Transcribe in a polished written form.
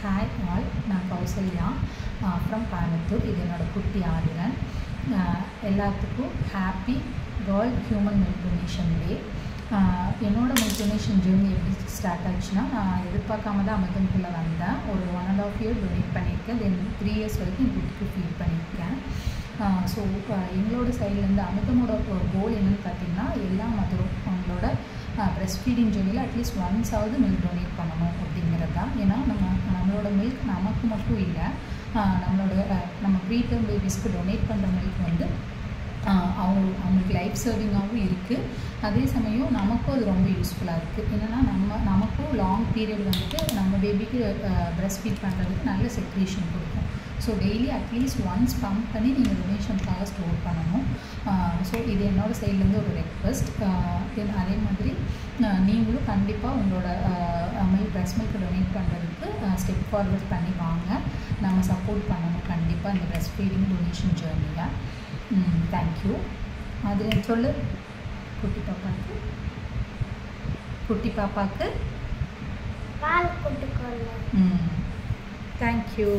Hi all, நான் Kausalya from Coimbatore. இது என்னோட குட்டி ஆதிரன். எல்லாத்துக்கும் happy world human milk donation டே. என்னோட மில்க் டொனேஷன் ஜேர்னி எப்படி ஸ்டார்ட் ஆச்சுன்னா, நான் எதிர்பார்க்காம தான் அமெரிக்கனுக்குள்ளே வந்தேன். ஒரு 1.5 year டொனேட் பண்ணியிருக்கேன். தென் 3 years வரைக்கும் என் குட்டிக்கு ஃபீட் பண்ணியிருக்கேன். ஸோ எங்களோட சைட்லேருந்து அமிர்தமோட கோல் என்னென்னு பார்த்தீங்கன்னா, எல்லா மதரும் அவங்களோட ப்ரெஸ்ட் ஃபீடிங் ஜேர்னியில் அட்லீஸ்ட் ஒன்ஸாவது மில்க் டொனேட் பண்ணணும் அப்படிங்கிறது தான். ஏன்னா நம்மளோட மில்க் நமக்கு மட்டும் இல்லை, நம்ம ப்ரீடேர்ம் பேபிஸ்க்கு டொனேட் பண்ணுற மில்க் வந்து அவங்களுக்கு லைஃப் சர்விங்காகவும் இருக்குது. அதே சமயம் நமக்கும் அது ரொம்ப யூஸ்ஃபுல்லாக இருக்குது. என்னென்னா நமக்கும் லாங் பீரியட் வந்துட்டு நம்ம பேபிக்கு ப்ரெஸ்ட் ஃபீட் பண்ணுறதுக்கு நல்ல செக்ரீஷன் கொடுக்கும். So daily at least once pump பண்ணி நீங்கள் டொனேஷனுக்காக ஸ்டோர் பண்ணணும். ஸோ இது என்னோடய சைட்லேருந்து ஒரு ரெக்வெஸ்ட். தென் அதே மாதிரி நீங்களும் கண்டிப்பாக உங்களோட ப்ரெஸ்ட் மில்க் டொனேட் பண்ணுறதுக்கு ஸ்டெப் ஃபார்வர்ட் பண்ணி வாங்க. நம்ம சப்போர்ட் பண்ணணும் கண்டிப்பாக இந்த ப்ரெஸ்ட் ஃபீடிங் டொனேஷன் ஜேர்னியை. தேங்க்யூ. அதில் சொல்லு குட்டி பாப்பாவுக்கு பால் கொடுத்துக்கோங்க. தேங்க்யூ.